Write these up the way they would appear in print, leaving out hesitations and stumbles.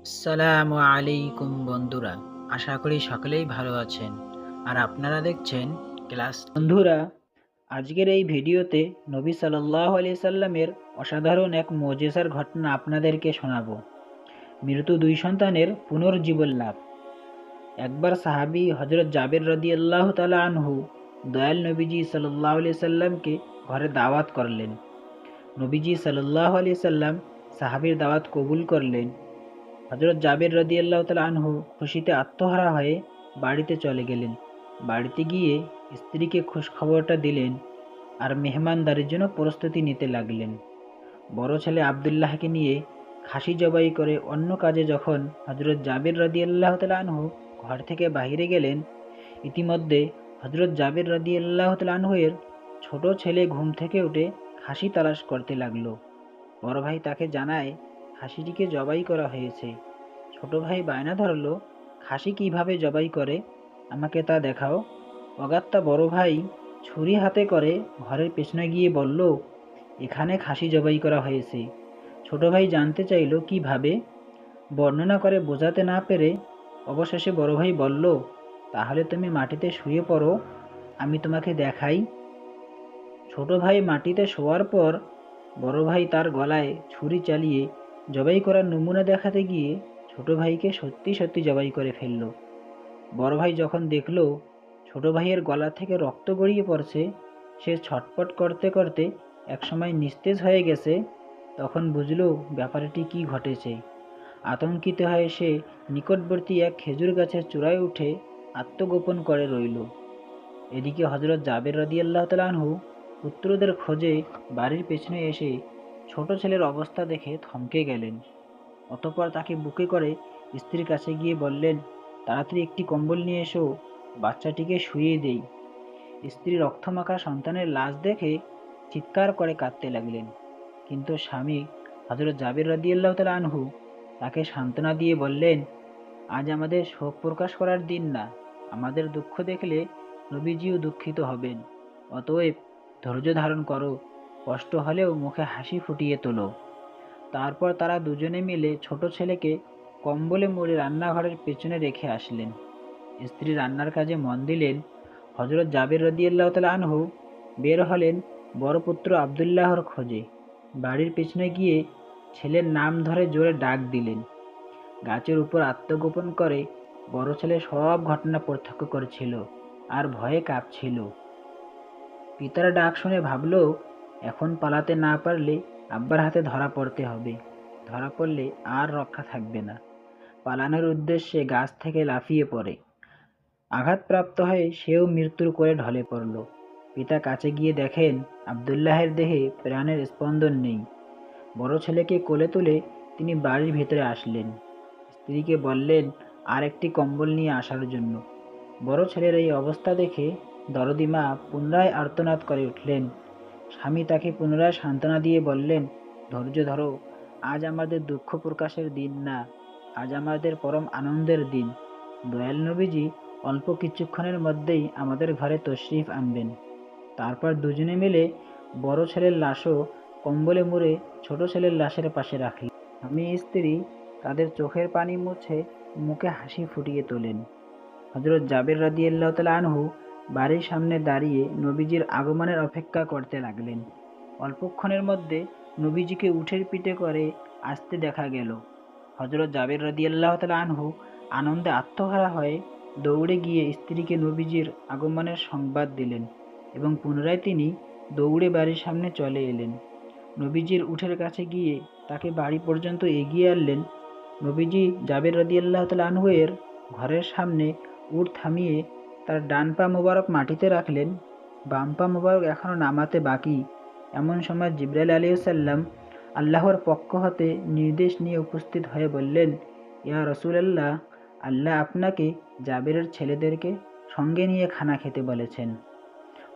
আসসালামু আলাইকুম বন্ধুরা, আশা করি সকলেই ভালো আছেন। আর আপনারা দেখছেন ক্লাস। বন্ধুরা, আজকের এই ভিডিওতে নবী সাল্লাল্লাহু আলাইহি সাল্লামের অসাধারণ এক মুজিজার ঘটনা আপনাদেরকে শোনাবো। মৃত দুই সন্তানের পুনর্জীবন লাভ। একবার সাহাবী হযরত জাবের রাদিয়াল্লাহু তাআলা আনহু দয়াল নবীজি সাল্লাল্লাহু আলাইহি সাল্লামকে ঘরে দাওয়াত করলেন। নবীজি সাল্লাল্লাহু আলাইহি সাল্লাম সাহাবীর দাওয়াত কবুল করলেন। হযরত জাবের রাদিয়াল্লাহু তাআলা আনহু খুশিতে আত্মহারা হয়ে বাড়িতে চলে গেলেন। বাড়িতে গিয়ে স্ত্রীকে খোঁজখবরটা দিলেন আর মেহমানদারির জন্য প্রস্তুতি নিতে লাগলেন। বড় ছেলে আব্দুল্লাহকে নিয়ে খাসি জবাই করে অন্য কাজে যখন হযরত জাবের রাদিয়াল্লাহু তাআলা আনহু ঘর থেকে বাহিরে গেলেন, ইতিমধ্যে হযরত জাবের রাদিয়াল্লাহু তাআলা আনহু এর ছোট ছেলে ঘুম থেকে উঠে খাসি তালাশ করতে লাগলো। বড় ভাই তাকে জানায় খাসিটিকে জবাই করা হয়েছে। ছোট ভাই বায়না ধরল, খাসি কিভাবে জবাই করে, আমাকে তা দেখাও। অগত্যা বড় ভাই ছুরি হাতে করে ঘরের পেছনে গিয়ে বলল, এখানে খাসি জবাই করা হয়েছে। ছোট ভাই জানতে চাইল কিভাবে, বর্ণনা করে বোঝাতে না পেরে অবশেষে বড় ভাই বলল, তাহলে তুমি মাটিতে শুয়ে পড়ো, আমি তোমাকে দেখাই। ছোট ভাই মাটিতে শোয়ার পর বড় ভাই তার গলায় ছুরি চালিয়ে জবাই করার নমুনা দেখাতে গিয়ে ছোট ভাইকে সত্যি সত্যি জবাই করে ফেলল। বড় ভাই যখন দেখল ছোট ভাইয়ের গলা থেকে রক্ত গড়িয়ে পড়ছে, সে ছটপট করতে করতে একসময় নিস্তেজ হয়ে গেছে। তখন বুঝল ব্যাপারটি কি ঘটেছে। আতঙ্কিত হয়ে সে নিকটবর্তী এক খেজুর গাছের চূড়ায় উঠে আত্মগোপন করে রইল। এদিকে হযরত জাবের রাদিয়াল্লাহু তাআলা আনহু পুত্রদের খোঁজে বাড়ির পেছনে এসে ছোট ছেলের অবস্থা দেখে থমকে গেলেন। অতঃপর তাকে বুকে করে স্ত্রীর কাছে গিয়ে বললেন, তাড়াতাড়ি একটি কম্বল নিয়ে এসো, বাচ্চাটিকে শুইয়ে দেই। স্ত্রী রক্তমাখা সন্তানের লাশ দেখে চিৎকার করে কাঁদতে লাগলেন। কিন্তু স্বামী হযরত জাবের রাদিয়াল্লাহু তাআলা আনহু তাকে সান্ত্বনা দিয়ে বললেন, আজ আমাদের শোক প্রকাশ করার দিন না, আমাদের দুঃখ দেখলে নবীজিও দুঃখিত হবেন। অতএব ধৈর্য ধারণ করো, কষ্ট হলেও মুখে হাসি ফুটিয়ে তোলো। তারপর তারা দুজনে মিলে ছোট ছেলেকে কম্বলে মুড়ে রান্নাঘরের পেছনে রেখে আসলেন। স্ত্রী রান্নার কাজে মন দিলেন। হযরত জাবের রাদিয়াল্লাহু তাআলা আনহু বের হলেন বড় পুত্র আব্দুল্লাহর খোঁজে। বাড়ির পেছনে গিয়ে ছেলের নাম ধরে জোরে ডাক দিলেন। গাছের উপর আত্মগোপন করে বড় ছেলে সব ঘটনা প্রত্যক্ষ করেছিল আর ভয়ে কাঁপছিল। পিতার ডাক শুনে ভাবল, এখন পালাতে না পারলে আব্বার হাতে ধরা পড়তে হবে। ধরা পড়লে আর রক্ষা থাকবে না। পালানোর উদ্দেশ্যে গাছ থেকে লাফিয়ে পড়ে। আঘাতপ্রাপ্ত হয়ে সেও মৃত্যুর কোলে ঢলে পড়ল। পিতা কাছে গিয়ে দেখেন আব্দুল্লাহের দেহে প্রাণের স্পন্দন নেই। বড় ছেলেকে কোলে তুলে তিনি বাড়ির ভেতরে আসলেন। স্ত্রীকে বললেন আর একটি কম্বল নিয়ে আসার জন্য। বড় ছেলের এই অবস্থা দেখে দরদি মা পুনরায় আর্তনাদ করে উঠলেন। স্বামী তাকে পুনরায় সান্ত্বনা দিয়ে বললেন, ধৈর্য ধরো, আজ আমাদের দুঃখ প্রকাশের দিন না, আজ আমাদের পরম আনন্দের দিন। দয়াল নবীজি অল্প কিছুক্ষণের মধ্যেই আমাদের ঘরে তশরিফ আনবেন। তারপর দুজনে মিলে বড় ছেলের লাশও কম্বলে মুড়ে ছোট ছেলের লাশের পাশে রাখলেন। স্বামী স্ত্রী তাদের চোখের পানি মুছে মুখে হাসি ফুটিয়ে তোলেন। হযরত জাবের রাদিয়াল্লাহু তাআলা আনহু বাড়ির সামনে দাঁড়িয়ে নবীজির আগমনের অপেক্ষা করতে লাগলেন। অল্পক্ষণের মধ্যে নবীজিকে উটের পিঠে করে আসতে দেখা গেল। হযরত জাবের রাদিয়াল্লাহু তাআলা আনহু আনন্দে আত্মহারা হয়ে দৌড়ে গিয়ে স্ত্রীকে নবীজির আগমনের সংবাদ দিলেন এবং পুনরায় তিনি দৌড়ে বাড়ির সামনে চলে এলেন। নবীজির উটের কাছে গিয়ে তাকে বাড়ি পর্যন্ত এগিয়ে আনলেন। নবীজি জাবের রাদিয়াল্লাহু তাআলা আনহু এর ঘরের সামনে উট থামিয়ে তার ডান পা মোবারক মাটিতে রাখলেন, বাম পা মোবারক এখনো নামাতে বাকি। এমন সময় জিবরাইল আলাইহিস সালাম আল্লাহর পক্ষ হতে নির্দেশ নিয়ে উপস্থিত হয়ে বললেন, ইয়া রাসূলুল্লাহ, আল্লাহ আপনাকে জাবেরের ছেলেদেরকে সঙ্গে নিয়ে খানা খেতে বলেছেন।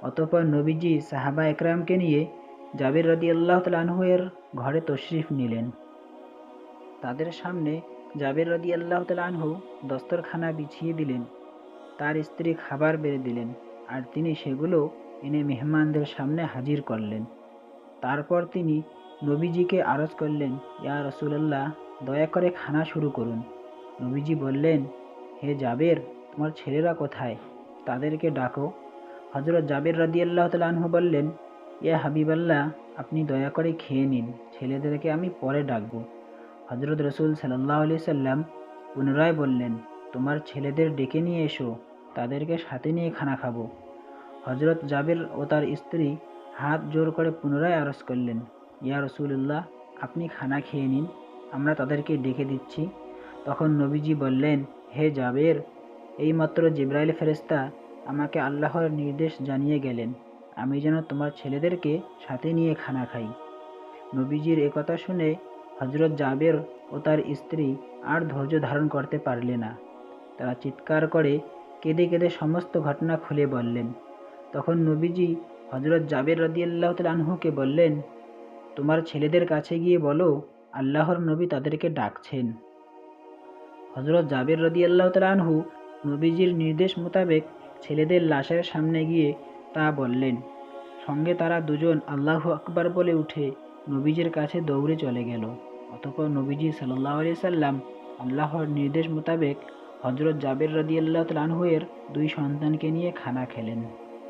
অতঃপর নবীজি সাহাবা একরামকে নিয়ে জাবের রাদিয়াল্লাহু তাআলা আনহু এর ঘরে তশরিফ নিলেন। তাদের সামনে জাবের রাদিয়াল্লাহু তাআলা আনহু দস্তরখানা বিছিয়ে দিলেন। তার স্ত্রী খাবার বেড়ে দিলেন আর তিনি সেগুলো এনে মেহমানদের সামনে হাজির করলেন। তারপর তিনি নবীজিকে আরজ করলেন, ইয়া রাসূলুল্লাহ, দয়া করে খানা শুরু করুন। নবীজি বললেন, হে জাবের, তোমার ছেলেরা কোথায়? তাদেরকে ডাকো। হযরত জাবের রাদিয়াল্লাহু তাআলা আনহু বললেন, ইয়া হাবিবাল্লাহ, আপনি দয়া করে খেয়ে নিন, ছেলেদেরকে আমি পরে ডাকব। হযরত রাসূল সাল্লাল্লাহু আলাইহি সাল্লাম পুনরায় বললেন, তোমার ছেলেদের ডেকে নিয়ে এসো, তাদেরকে সাথে নিয়ে খানা খাবো। হযরত জাবের ও তার স্ত্রী হাত জোর করে পুনরায় আরজ করলেন, ইয়া রাসূলুল্লাহ, আপনি খানা খেয়ে নিন, আমরা তাদেরকে ডেকে দিচ্ছি। তখন নবীজি বললেন, হে জাবের, এইমাত্র জিবরাইল ফেরেশতা আমাকে আল্লাহর নির্দেশ জানিয়ে গেলেন আমি যেন তোমার ছেলেদেরকে সাথে নিয়ে খানা খাই। নবীজির একথা শুনে হযরত জাবের ও তার স্ত্রী আর ধৈর্য ধারণ করতে পারলে না। তারা চিৎকার করে কেঁদে কেঁদে সমস্ত ঘটনা খুলে বললেন। তখন নবীজি হযরত জাবের রাদিয়াল্লাহু তাআলা আনহুকে বললেন, তোমার ছেলেদের কাছে গিয়ে বলো, আল্লাহর নবী তাদেরকে ডাকছেন। হযরত জাবের রাদিয়াল্লাহু তাআলা আনহু নবীজির নির্দেশ মোতাবেক ছেলেদের লাশের সামনে গিয়ে তা বললেন। সঙ্গে তারা দুজন আল্লাহু আকবার বলে উঠে নবীজির কাছে দৌড়ে চলে গেল। অতঃপর নবীজি সাল্লাল্লাহু আলাইহি সাল্লাম আল্লাহর নির্দেশ মোতাবেক হযরত জাবের রাদিয়াল্লাহু তাআলা আনহু এর দুই সন্তানকে নিয়ে খানা খেলেন।